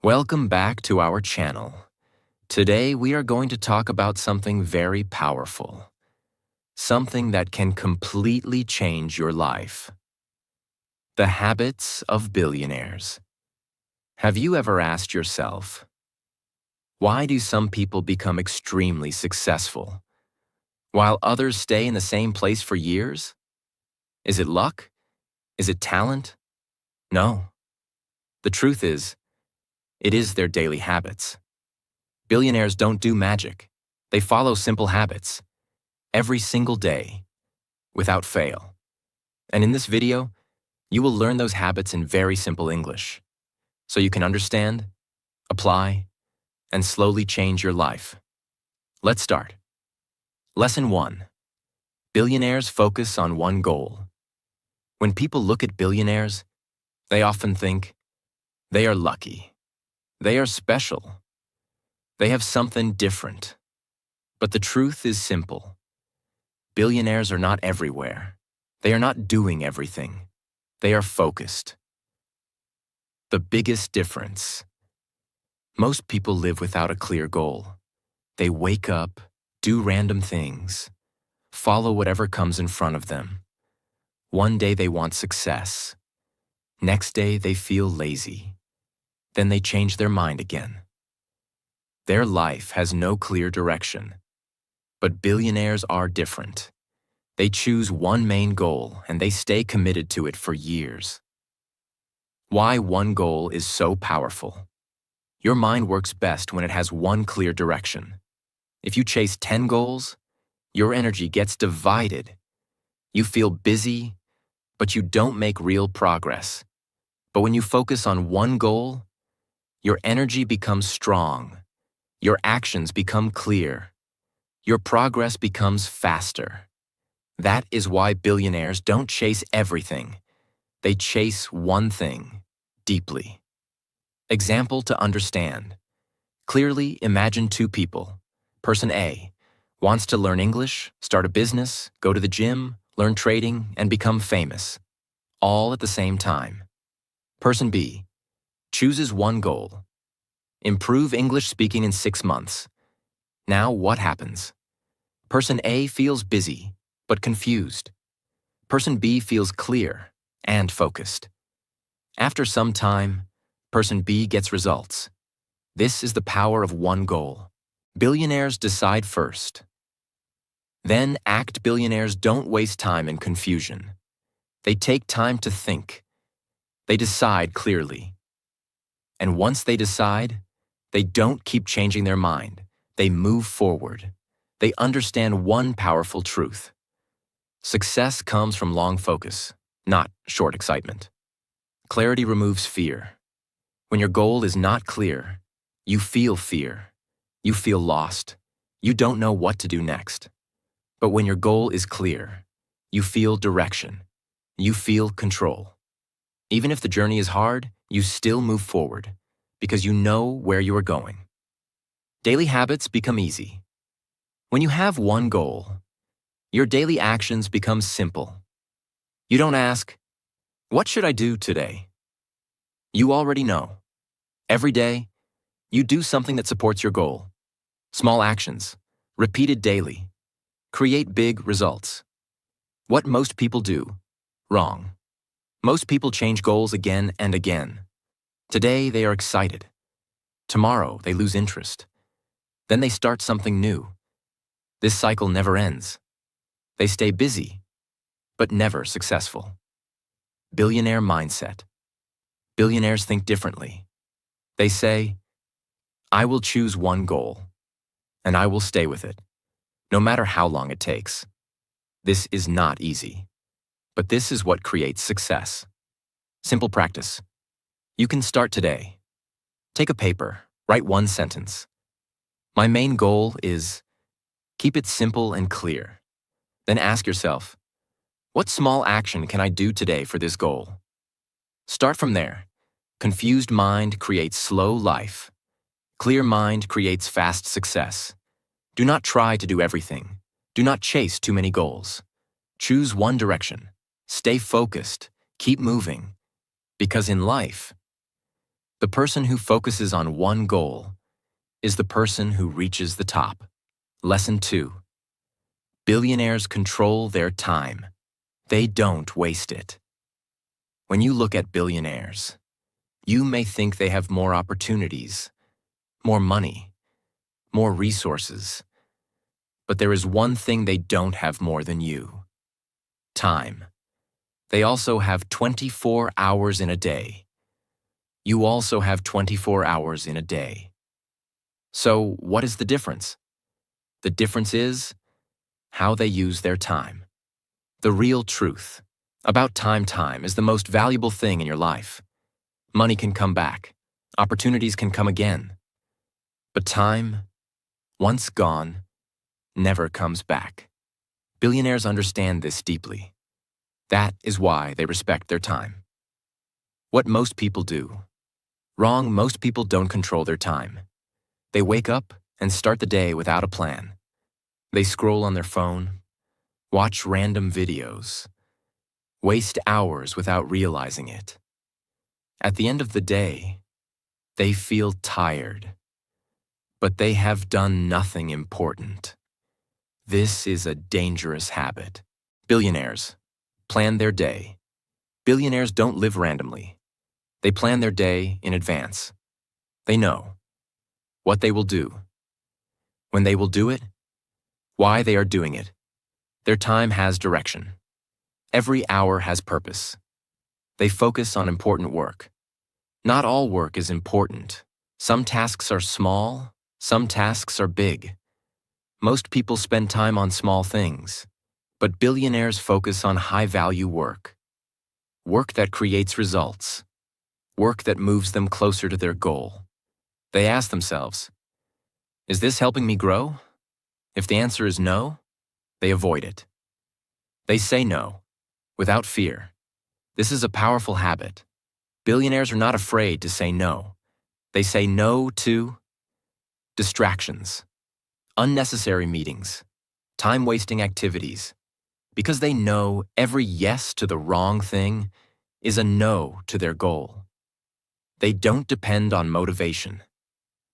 Welcome back to our channel. Today we are going to talk about something very powerful. Something that can completely change your life. The habits of billionaires. Have you ever asked yourself, why do some people become extremely successful, while others stay in the same place for years? Is it luck? Is it talent? No. The truth is, it is their daily habits. Billionaires don't do magic. They follow simple habits, every single day, without fail. And in this video, you will learn those habits in very simple English, so you can understand, apply, and slowly change your life. Let's start. Lesson 1. Billionaires focus on one goal. When people look at billionaires, they often think, they are lucky. They are special. They have something different. But the truth is simple. Billionaires are not everywhere. They are not doing everything. They are focused. The biggest difference. Most people live without a clear goal. They wake up, do random things, follow whatever comes in front of them. One day they want success. Next day they feel lazy. Then they change their mind again. Their life has no clear direction. But billionaires are different. They choose one main goal and they stay committed to it for years. Why one goal is so powerful? Your mind works best when it has one clear direction. If you chase 10 goals, your energy gets divided. You feel busy, but you don't make real progress. But when you focus on one goal, your energy becomes strong. Your actions become clear. Your progress becomes faster. That is why billionaires don't chase everything. They chase one thing, deeply. Example to understand. Clearly imagine two people. Person A wants to learn English, start a business, go to the gym, learn trading, and become famous, all at the same time. Person B chooses one goal. Improve English speaking in 6 months. Now what happens? Person A feels busy, but confused. Person B feels clear and focused. After some time, Person B gets results. This is the power of one goal. Billionaires decide first. Then act. Billionaires don't waste time in confusion. They take time to think. They decide clearly. And once they decide, they don't keep changing their mind. They move forward. They understand one powerful truth. Success comes from long focus, not short excitement. Clarity removes fear. When your goal is not clear, you feel fear. You feel lost. You don't know what to do next. But when your goal is clear, you feel direction. You feel control. Even if the journey is hard, you still move forward because you know where you are going. Daily habits become easy. When you have one goal, your daily actions become simple. You don't ask, what should I do today? You already know. Every day, you do something that supports your goal. Small actions, repeated daily, create big results. What most people do, wrong. Most people change goals again and again. Today, they are excited. Tomorrow, they lose interest. Then they start something new. This cycle never ends. They stay busy, but never successful. Billionaire mindset. Billionaires think differently. They say, I will choose one goal, and I will stay with it, no matter how long it takes. This is not easy, but this is what creates success. Simple practice. You can start today. Take a paper, write one sentence. My main goal is, keep it simple and clear. Then ask yourself, what small action can I do today for this goal? Start from there. Confused mind creates slow life. Clear mind creates fast success. Do not try to do everything. Do not chase too many goals. Choose one direction. Stay focused. Keep moving. Because in life, The person who focuses on one goal is the person who reaches the top. Lesson 2. Billionaires control their time. They don't waste it. When you look at billionaires, you may think they have more opportunities, more money, more resources. But there is one thing they don't have more than you: time. They also have 24 hours in a day. You also have 24 hours in a day. So, what is the difference? The difference is how they use their time. The real truth about time is the most valuable thing in your life. Money can come back. Opportunities can come again. But time, once gone, never comes back. Billionaires understand this deeply. That is why they respect their time. What most people do. Wrong, most people don't control their time. They wake up and start the day without a plan. They scroll on their phone, watch random videos, waste hours without realizing it. At the end of the day, they feel tired, but they have done nothing important. This is a dangerous habit. Billionaires plan their day. Billionaires don't live randomly. They plan their day in advance. They know what they will do, when they will do it, why they are doing it. Their time has direction. Every hour has purpose. They focus on important work. Not all work is important. Some tasks are small, some tasks are big. Most people spend time on small things, but billionaires focus on high-value work. Work that creates results. Work that moves them closer to their goal. They ask themselves, is this helping me grow? If the answer is no, they avoid it. They say no, without fear. This is a powerful habit. Billionaires are not afraid to say no. They say no to distractions, unnecessary meetings, time-wasting activities, because they know every yes to the wrong thing is a no to their goal. They don't depend on motivation.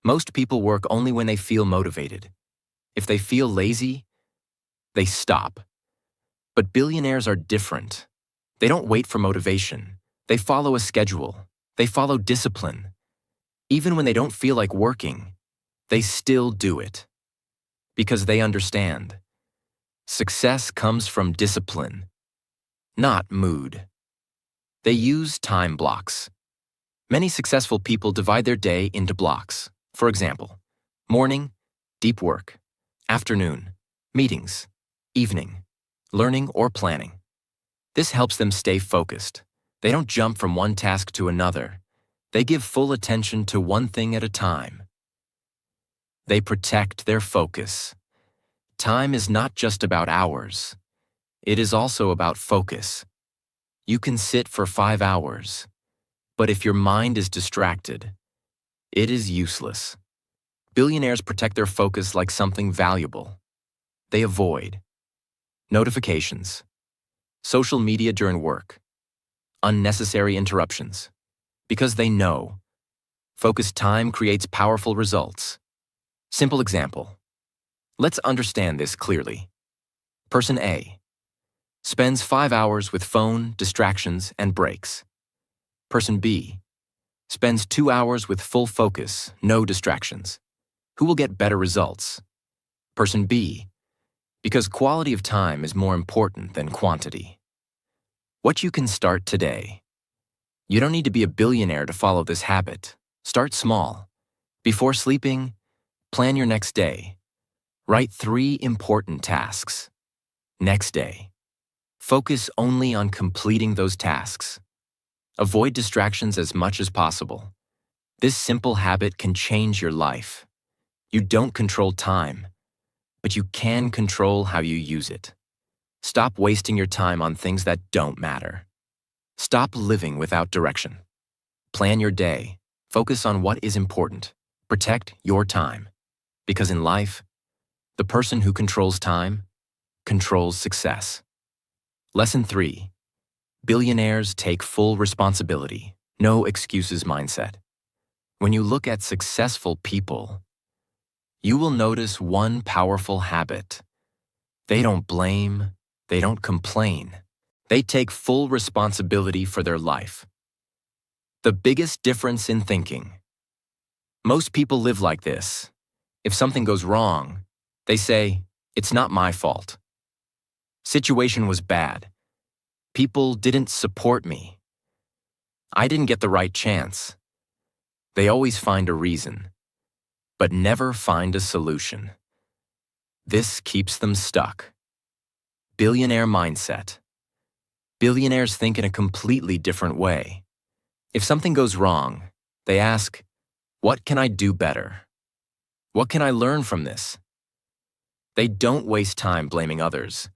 Most people work only when they feel motivated. If they feel lazy, they stop. But billionaires are different. They don't wait for motivation. They follow a schedule. They follow discipline. Even when they don't feel like working, they still do it. Because they understand. Success comes from discipline, not mood. They use time blocks. Many successful people divide their day into blocks. For example, morning, deep work. Afternoon, meetings. Evening, learning or planning. This helps them stay focused. They don't jump from one task to another. They give full attention to one thing at a time. They protect their focus. Time is not just about hours. It is also about focus. You can sit for 5 hours, but if your mind is distracted, it is useless. Billionaires protect their focus like something valuable. They avoid notifications, social media during work, unnecessary interruptions, because they know focused time creates powerful results. Simple example. Let's understand this clearly. Person A spends 5 hours with phone, distractions, and breaks. Person B spends 2 hours with full focus, no distractions. Who will get better results? Person B, because quality of time is more important than quantity. What you can start today. You don't need to be a billionaire to follow this habit. Start small. Before sleeping, plan your next day. Write 3 important tasks. Next day. Focus only on completing those tasks. Avoid distractions as much as possible. This simple habit can change your life. You don't control time, but you can control how you use it. Stop wasting your time on things that don't matter. Stop living without direction. Plan your day. Focus on what is important. Protect your time. Because in life, the person who controls time controls success. Lesson 3. Billionaires take full responsibility. No excuses mindset. When you look at successful people, you will notice one powerful habit. They don't blame, they don't complain. They take full responsibility for their life. The biggest difference in thinking. Most people live like this. If something goes wrong, they say, "It's not my fault. Situation was bad. People didn't support me. I didn't get the right chance." They always find a reason, but never find a solution. This keeps them stuck. Billionaire mindset. Billionaires think in a completely different way. If something goes wrong, they ask, "What can I do better? What can I learn from this?" They don't waste time blaming others.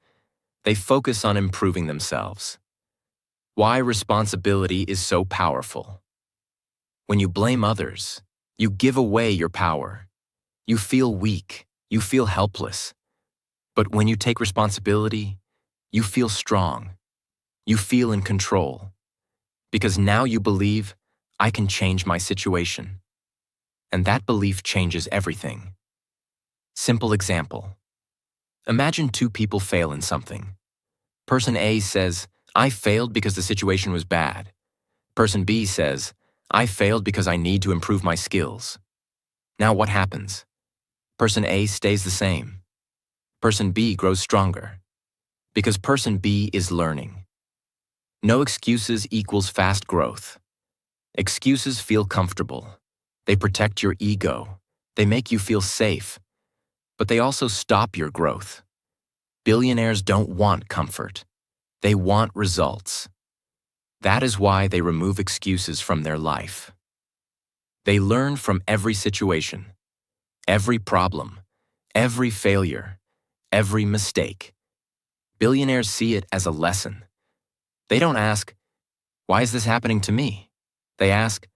They focus on improving themselves. Why responsibility is so powerful. When you blame others, you give away your power. You feel weak. You feel helpless. But when you take responsibility, you feel strong. You feel in control. Because now you believe, "I can change my situation." And that belief changes everything. Simple example. Imagine two people fail in something. Person A says, "I failed because the situation was bad." Person B says, "I failed because I need to improve my skills." Now what happens? Person A stays the same. Person B grows stronger. Because person B is learning. No excuses equals fast growth. Excuses feel comfortable. They protect your ego. They make you feel safe. But they also stop your growth. Billionaires don't want comfort. They want results. That is why they remove excuses from their life. They learn from every situation, every problem, every failure, every mistake. Billionaires see it as a lesson. They don't ask, "Why is this happening to me?" They ask,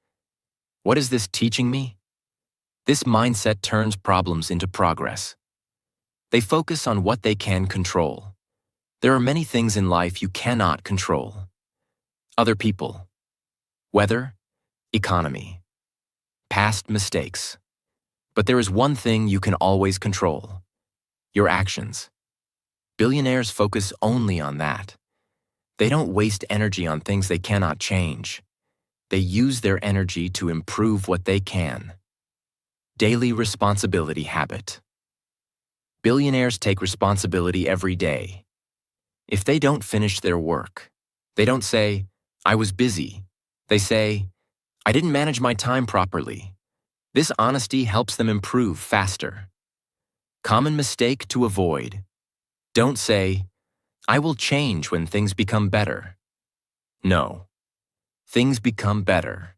"What is this teaching me?" This mindset turns problems into progress. They focus on what they can control. There are many things in life you cannot control. Other people, weather, economy, past mistakes. But there is one thing you can always control: your actions. Billionaires focus only on that. They don't waste energy on things they cannot change. They use their energy to improve what they can. Daily responsibility habit. Billionaires take responsibility every day. If they don't finish their work, they don't say, "I was busy." They say, "I didn't manage my time properly." This honesty helps them improve faster. Common mistake to avoid. Don't say, "I will change when things become better." No. Things become better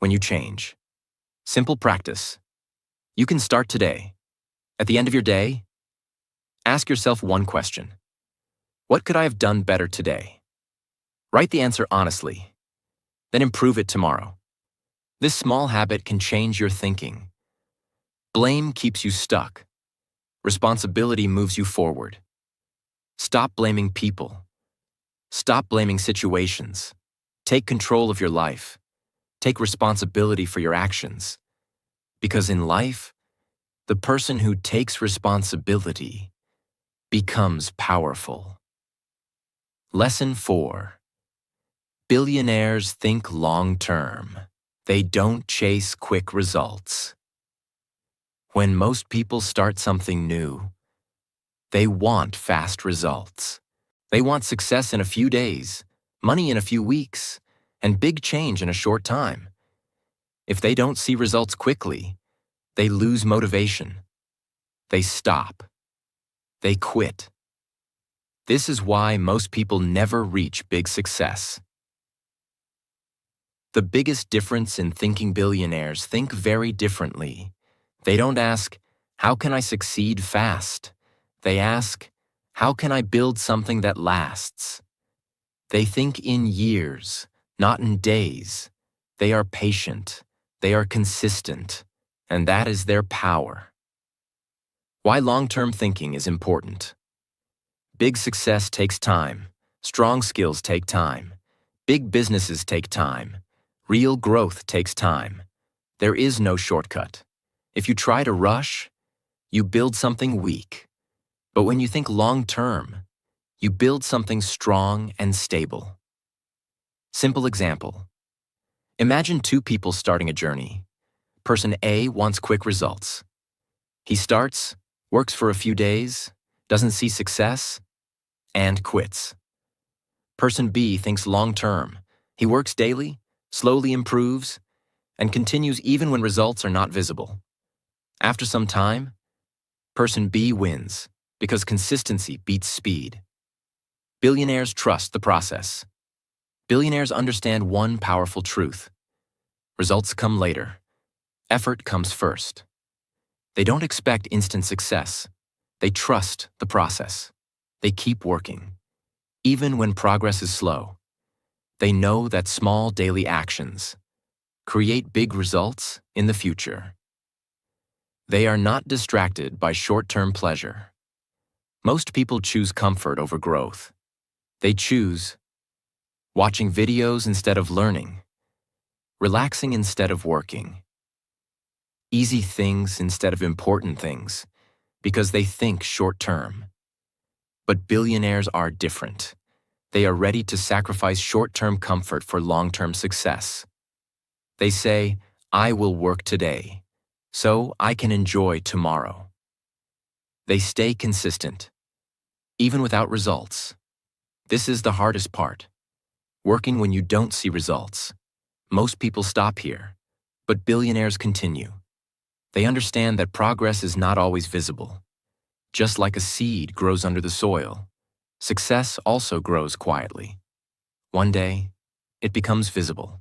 when you change. Simple practice. You can start today. At the end of your day, ask yourself one question. What could I have done better today? Write the answer honestly. Then improve it tomorrow. This small habit can change your thinking. Blame keeps you stuck. Responsibility moves you forward. Stop blaming people. Stop blaming situations. Take control of your life. Take responsibility for your actions. Because in life, the person who takes responsibility becomes powerful. Lesson 4. Billionaires think long-term. They don't chase quick results. When most people start something new, they want fast results. They want success in a few days, money in a few weeks, and big change in a short time. If they don't see results quickly, they lose motivation. They stop. They quit. This is why most people never reach big success. The biggest difference in thinking. Billionaires think very differently. They don't ask, "How can I succeed fast?" They ask, "How can I build something that lasts?" They think in years, not in days. They are patient. They are consistent. And that is their power. Why long-term thinking is important. Big success takes time. Strong skills take time. Big businesses take time. Real growth takes time. There is no shortcut. If you try to rush, you build something weak. But when you think long-term, you build something strong and stable. Simple example. Imagine two people starting a journey. Person A wants quick results. He starts, works for a few days, doesn't see success, and quits. Person B thinks long-term. He works daily, slowly improves, and continues even when results are not visible. After some time, person B wins because consistency beats speed. Billionaires trust the process. Billionaires understand one powerful truth. Results come later. Effort comes first. They don't expect instant success. They trust the process. They keep working. Even when progress is slow, they know that small daily actions create big results in the future. They are not distracted by short-term pleasure. Most people choose comfort over growth. They choose watching videos instead of learning, relaxing instead of working, easy things instead of important things, because they think short-term. But billionaires are different. They are ready to sacrifice short-term comfort for long-term success. They say, I will work today, so I can enjoy tomorrow. They stay consistent, even without results. This is the hardest part. Working when you don't see results. Most people stop here, but billionaires continue. They understand that progress is not always visible. Just like a seed grows under the soil, success also grows quietly. One day, it becomes visible.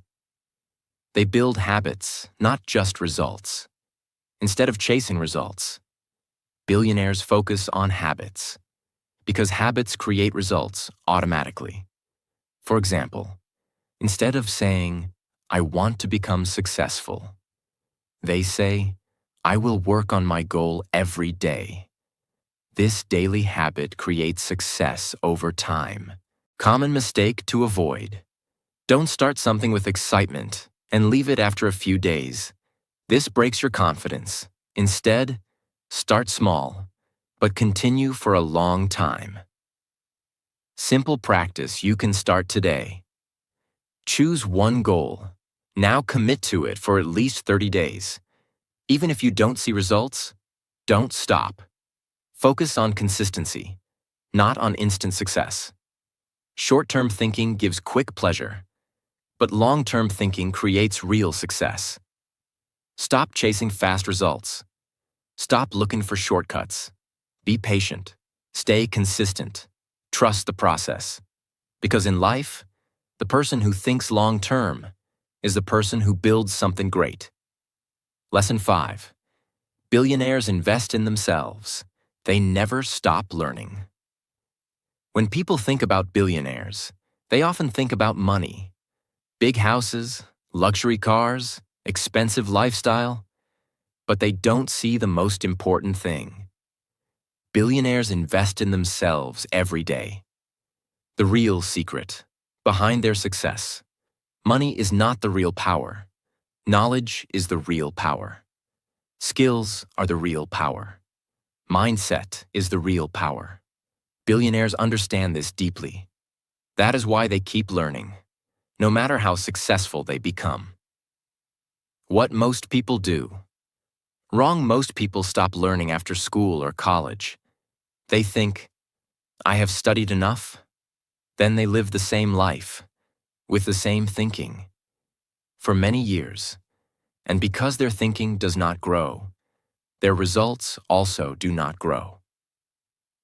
They build habits, not just results. Instead of chasing results, billionaires focus on habits, because habits create results automatically. For example, instead of saying, I want to become successful, they say, I will work on my goal every day. This daily habit creates success over time. Common mistake to avoid. Don't start something with excitement and leave it after a few days. This breaks your confidence. Instead, start small, but continue for a long time. Simple practice you can start today. Choose one goal. Now commit to it for at least 30 days. Even if you don't see results, don't stop. Focus on consistency, not on instant success. Short-term thinking gives quick pleasure, but long-term thinking creates real success. Stop chasing fast results. Stop looking for shortcuts. Be patient. Stay consistent. Trust the process. Because in life, the person who thinks long-term is the person who builds something great. Lesson 5. Billionaires invest in themselves. They never stop learning. When people think about billionaires, they often think about money. Big houses, luxury cars, expensive lifestyle. But they don't see the most important thing. Billionaires invest in themselves every day. The real secret behind their success. Money is not the real power. Knowledge is the real power. Skills are the real power. Mindset is the real power. Billionaires understand this deeply. That is why they keep learning, no matter how successful they become. What most people do. Wrong. Most people stop learning after school or college. They think, I have studied enough. Then they live the same life, with the same thinking, for many years. And because their thinking does not grow, their results also do not grow.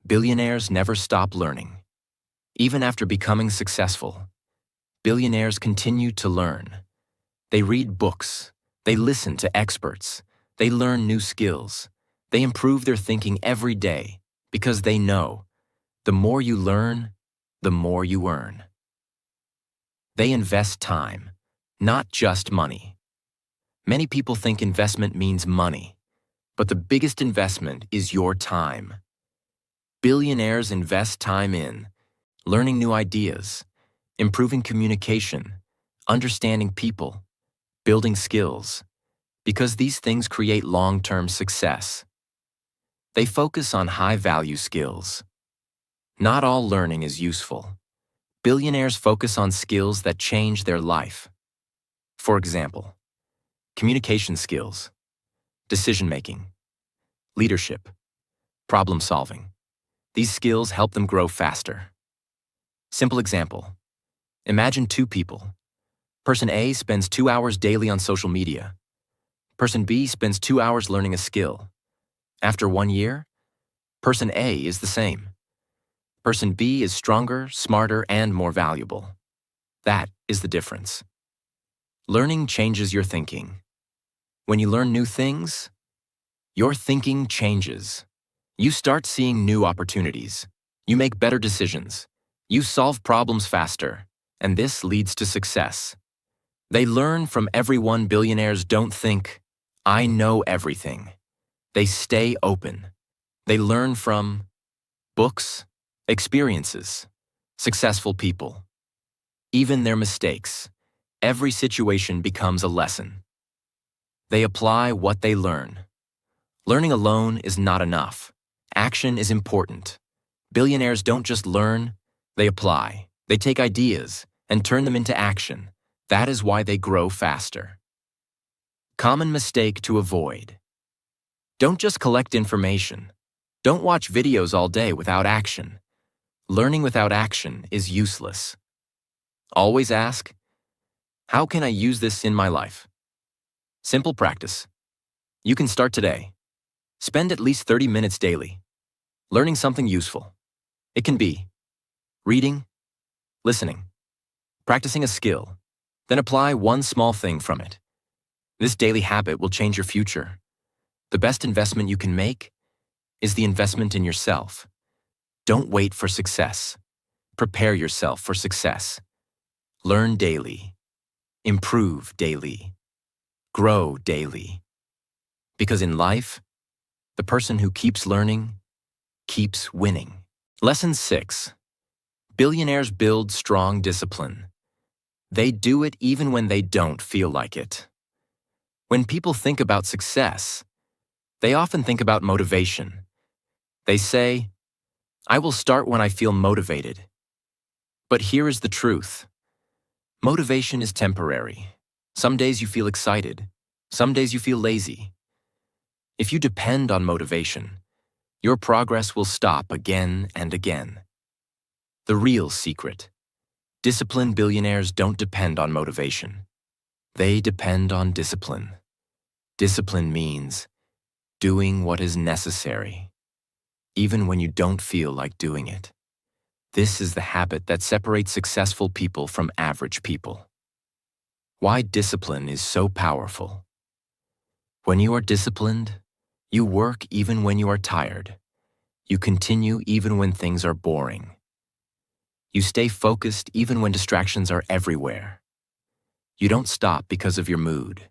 Billionaires never stop learning. Even after becoming successful, billionaires continue to learn. They read books. They listen to experts. They learn new skills. They improve their thinking every day because they know the more you learn, the more you earn. They invest time, not just money. Many people think investment means money, but the biggest investment is your time. Billionaires invest time in learning new ideas, improving communication, understanding people, building skills, because these things create long-term success. They focus on high-value skills. Not all learning is useful. Billionaires focus on skills that change their life. For example, communication skills, decision-making, leadership, problem-solving. These skills help them grow faster. Simple example. Imagine two people. Person A spends 2 hours daily on social media. Person B spends 2 hours learning a skill. After 1 year, person A is the same. Person B is stronger, smarter, and more valuable. That is the difference. Learning changes your thinking. When you learn new things, your thinking changes. You start seeing new opportunities. You make better decisions. You solve problems faster, and this leads to success. They learn from everyone. Billionaires don't think, "I know everything." They stay open. They learn from books, experiences, successful people, even their mistakes. Every situation becomes a lesson. They apply what they learn. Learning alone is not enough. Action is important. Billionaires don't just learn, they apply. They take ideas and turn them into action. That is why they grow faster. Common mistake to avoid. Don't just collect information. Don't watch videos all day without action. Learning without action is useless. Always ask, how can I use this in my life? Simple practice. You can start today. Spend at least 30 minutes daily, learning something useful. It can be reading, listening, practicing a skill, then apply one small thing from it. This daily habit will change your future. The best investment you can make is the investment in yourself. Don't wait for success. Prepare yourself for success. Learn daily. Improve daily. Grow daily. Because in life, the person who keeps learning keeps winning. Lesson 6. Billionaires build strong discipline. They do it even when they don't feel like it. When people think about success, they often think about motivation. They say, "I will start when I feel motivated." But here is the truth. Motivation is temporary. Some days you feel excited. Some days you feel lazy. If you depend on motivation, your progress will stop again and again. The real secret. Disciplined billionaires don't depend on motivation. They depend on discipline. Discipline means doing what is necessary, even when you don't feel like doing it. This is the habit that separates successful people from average people. Why discipline is so powerful. When you are disciplined, you work even when you are tired. You continue even when things are boring. You stay focused even when distractions are everywhere. You don't stop because of your mood.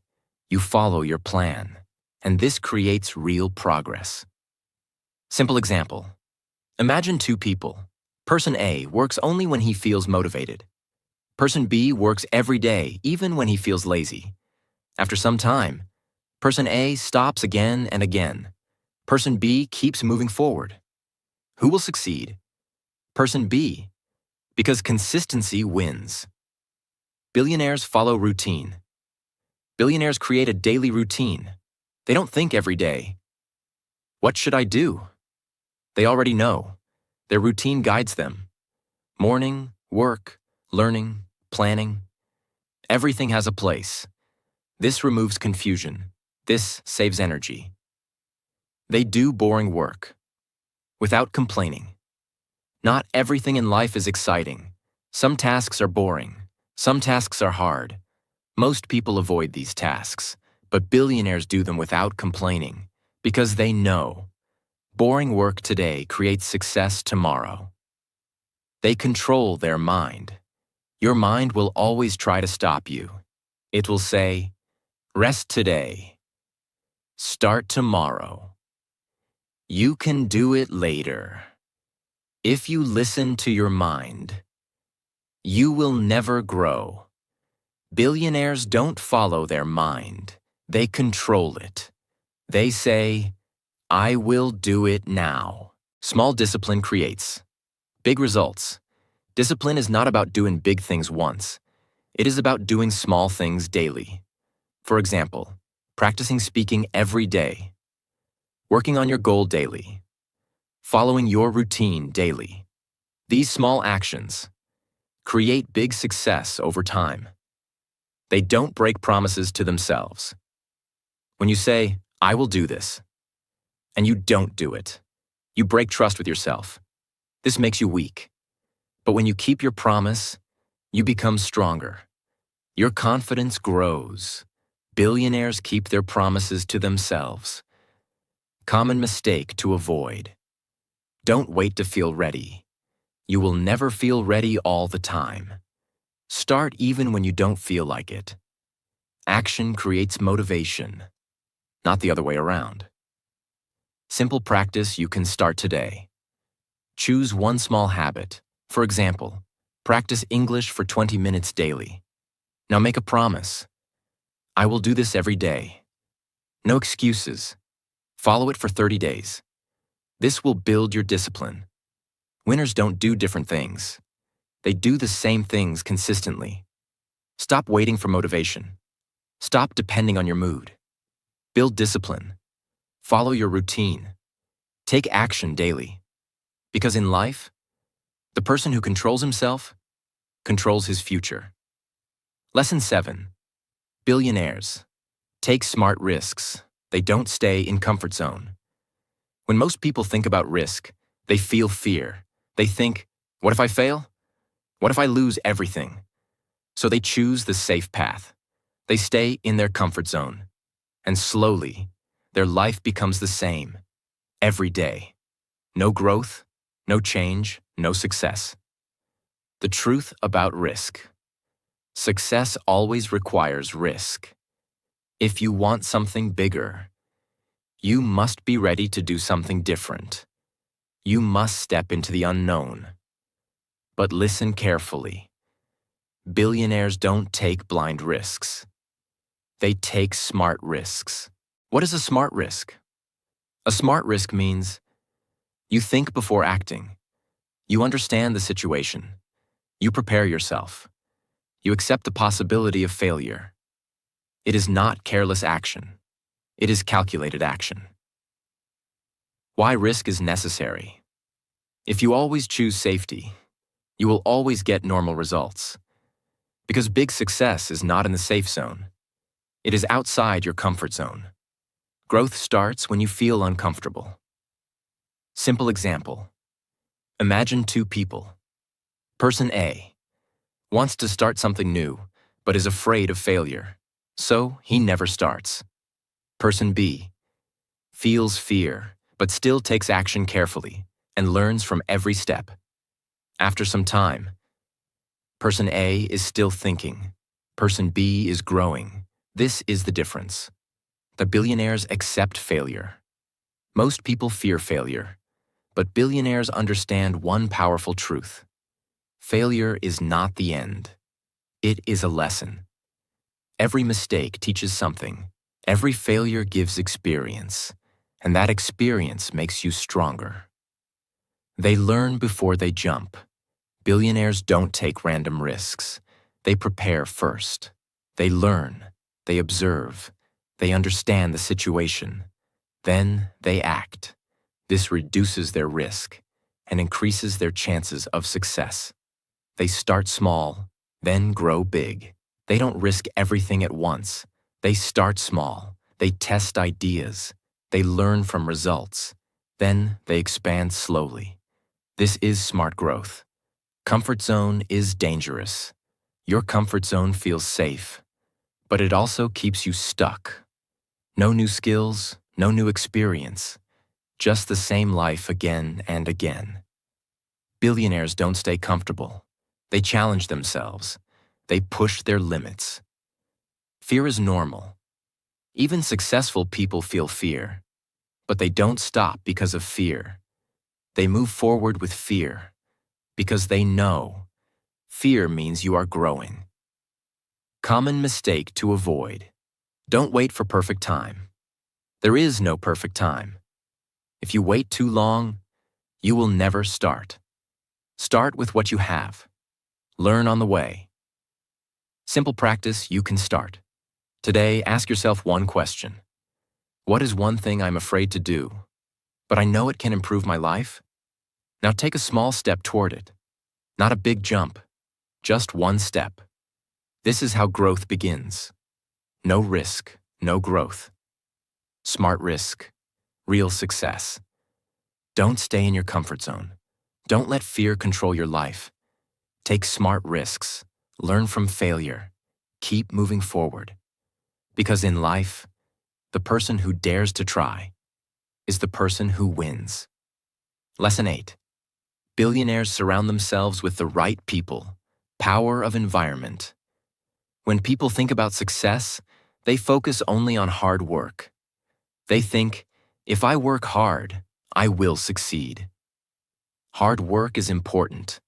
You follow your plan, and this creates real progress. Simple example. Imagine two people. Person A works only when he feels motivated. Person B works every day, even when he feels lazy. After some time, Person A stops again and again. Person B keeps moving forward. Who will succeed? Person B, because consistency wins. Billionaires follow routine. Billionaires create a daily routine. They don't think every day, "What should I do?" They already know. Their routine guides them. Morning, work, learning, planning. Everything has a place. This removes confusion. This saves energy. They do boring work without complaining. Not everything in life is exciting. Some tasks are boring. Some tasks are hard. Most people avoid these tasks, but billionaires do them without complaining because they know boring work today creates success tomorrow. They control their mind. Your mind will always try to stop you. It will say, "Rest today. Start tomorrow. You can do it later." If you listen to your mind, you will never grow. Billionaires don't follow their mind. They control it. They say, I will do it now. Small discipline creates big results. Discipline is not about doing big things once. It is about doing small things daily. For example, practicing speaking every day, working on your goal daily, following your routine daily. These small actions create big success over time. They don't break promises to themselves. When you say, I will do this, and you don't do it, you break trust with yourself. This makes you weak. But when you keep your promise, you become stronger. Your confidence grows. Billionaires keep their promises to themselves. Common mistake to avoid. Don't wait to feel ready. You will never feel ready all the time. Start even when you don't feel like it. Action creates motivation, not the other way around. Simple practice you can start today. Choose one small habit. For example, practice English for 20 minutes daily. Now make a promise. I will do this every day. No excuses. Follow it for 30 days. This will build your discipline. Winners don't do different things. They do the same things consistently. Stop waiting for motivation. Stop depending on your mood. Build discipline. Follow your routine. Take action daily. Because in life, the person who controls himself controls his future. Lesson 7. Billionaires take smart risks. They don't stay in comfort zone. When most people think about risk, they feel fear. They think, what if I fail? What if I lose everything? So they choose the safe path. They stay in their comfort zone. And slowly, their life becomes the same. Every day. No growth, no change, no success. The truth about risk. Success always requires risk. If you want something bigger, you must be ready to do something different. You must step into the unknown. But listen carefully. Billionaires don't take blind risks. They take smart risks. What is a smart risk? A smart risk means you think before acting. You understand the situation. You prepare yourself. You accept the possibility of failure. It is not careless action. It is calculated action. Why risk is necessary? If you always choose safety, you will always get normal results. Because big success is not in the safe zone. It is outside your comfort zone. Growth starts when you feel uncomfortable. Simple example. Imagine two people. Person A wants to start something new, but is afraid of failure, so he never starts. Person B feels fear, but still takes action carefully and learns from every step. After some time, Person A is still thinking. Person B is growing. This is the difference. The billionaires accept failure. Most people fear failure, but billionaires understand one powerful truth. Failure is not the end. It is a lesson. Every mistake teaches something. Every failure gives experience, and that experience makes you stronger. They learn before they jump. Billionaires don't take random risks. They prepare first. They learn. They observe. They understand the situation. Then they act. This reduces their risk and increases their chances of success. They start small, then grow big. They don't risk everything at once. They start small. They test ideas. They learn from results. Then they expand slowly. This is smart growth. Comfort zone is dangerous. Your comfort zone feels safe, but it also keeps you stuck. No new skills, no new experience, just the same life again and again. Billionaires don't stay comfortable. They challenge themselves. They push their limits. Fear is normal. Even successful people feel fear, but they don't stop because of fear. They move forward with fear because they know fear means you are growing. Common mistake to avoid. Don't wait for perfect time. There is no perfect time. If you wait too long, you will never start. Start with what you have. Learn on the way. Simple practice you can start. Today, ask yourself one question. What is one thing I'm afraid to do, but I know it can improve my life? Now take a small step toward it. Not a big jump, just one step. This is how growth begins. No risk, no growth. Smart risk, real success. Don't stay in your comfort zone. Don't let fear control your life. Take smart risks. Learn from failure. Keep moving forward. Because in life, the person who dares to try is the person who wins. Lesson 8. Billionaires surround themselves with the right people. Power of environment. When people think about success, they focus only on hard work. They think, if I work hard, I will succeed. Hard work is important,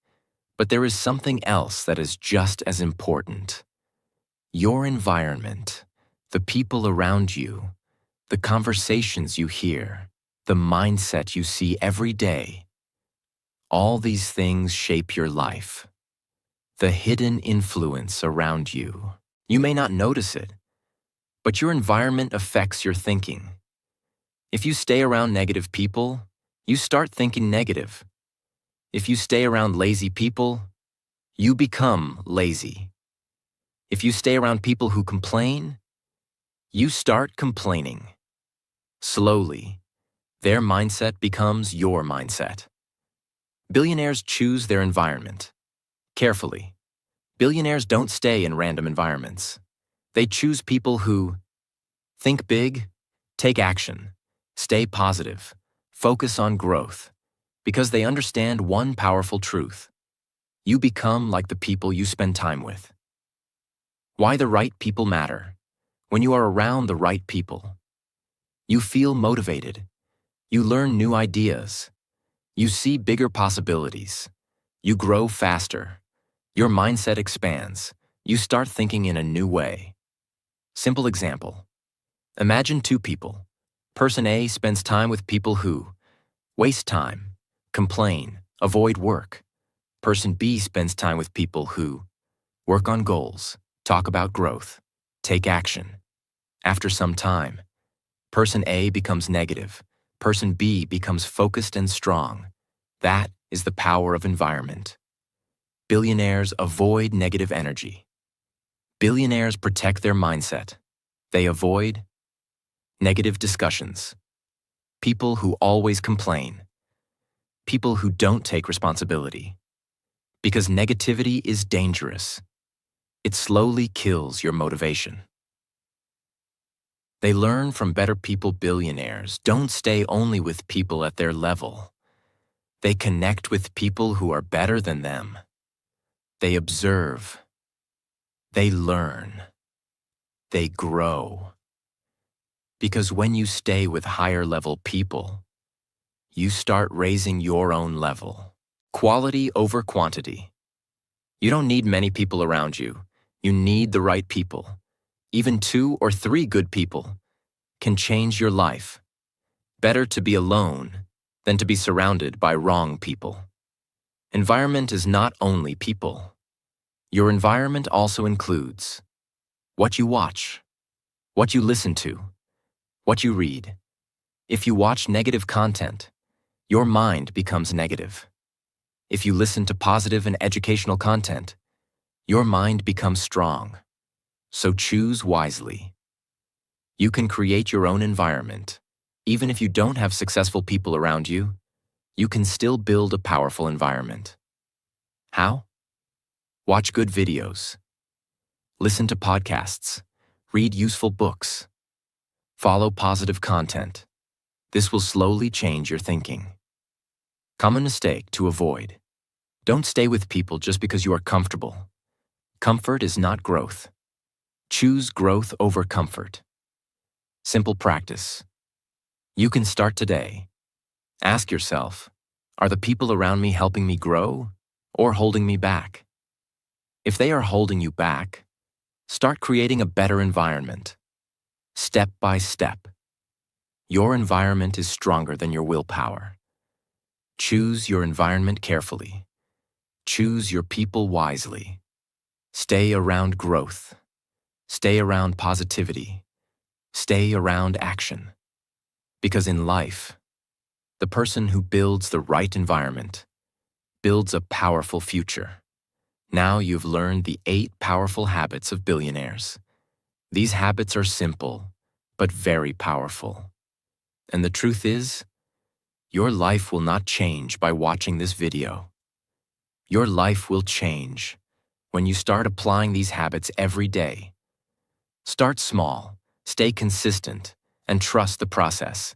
but there is something else that is just as important. Your environment, the people around you, the conversations you hear, the mindset you see every day. All these things shape your life. The hidden influence around you. You may not notice it, but your environment affects your thinking. If you stay around negative people, you start thinking negative. If you stay around lazy people, you become lazy. If you stay around people who complain, you start complaining. Slowly, their mindset becomes your mindset. Billionaires choose their environment carefully. Billionaires don't stay in random environments. They choose people who think big, take action, stay positive, focus on growth, because they understand one powerful truth. You become like the people you spend time with. Why the right people matter. When you are around the right people, you feel motivated. You learn new ideas. You see bigger possibilities. You grow faster. Your mindset expands. You start thinking in a new way. Simple example. Imagine two people. Person A spends time with people who waste time, complain, avoid work. Person B spends time with people who work on goals, talk about growth, take action. After some time, person A becomes negative. Person B becomes focused and strong. That is the power of environment. Billionaires avoid negative energy. Billionaires protect their mindset. They avoid negative discussions. People who always complain. People who don't take responsibility. Because negativity is dangerous. It slowly kills your motivation. They learn from better people. Billionaires don't stay only with people at their level. They connect with people who are better than them. They observe. They learn. They grow. Because when you stay with higher level people, you start raising your own level. Quality over quantity. You don't need many people around you. You need the right people. Even 2 or 3 good people can change your life. Better to be alone than to be surrounded by wrong people. Environment is not only people. Your environment also includes what you watch, what you listen to, what you read. If you watch negative content, your mind becomes negative. If you listen to positive and educational content, your mind becomes strong. So choose wisely. You can create your own environment. Even if you don't have successful people around you, you can still build a powerful environment. How? Watch good videos. Listen to podcasts. Read useful books. Follow positive content. This will slowly change your thinking. Common mistake to avoid. Don't stay with people just because you are comfortable. Comfort is not growth. Choose growth over comfort. Simple practice. You can start today. Ask yourself, are the people around me helping me grow or holding me back? If they are holding you back, start creating a better environment. step by step. Your environment is stronger than your willpower. Choose your environment carefully. Choose your people wisely. Stay around growth. Stay around positivity. Stay around action. Because in life, the person who builds the right environment builds a powerful future. Now you've learned the 8 powerful habits of billionaires. These habits are simple, but very powerful. And the truth is, your life will not change by watching this video. Your life will change when you start applying these habits every day. Start small, stay consistent, and trust the process,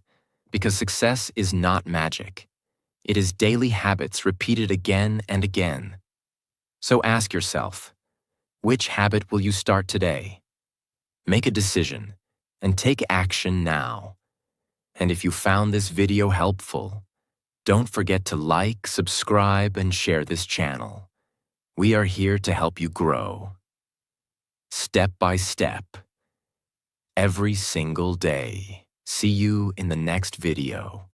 because success is not magic. It is daily habits repeated again and again. So ask yourself, which habit will you start today? Make a decision and take action now. And if you found this video helpful, don't forget to like, subscribe, and share this channel. We are here to help you grow. Step by step. Every single day. See you in the next video.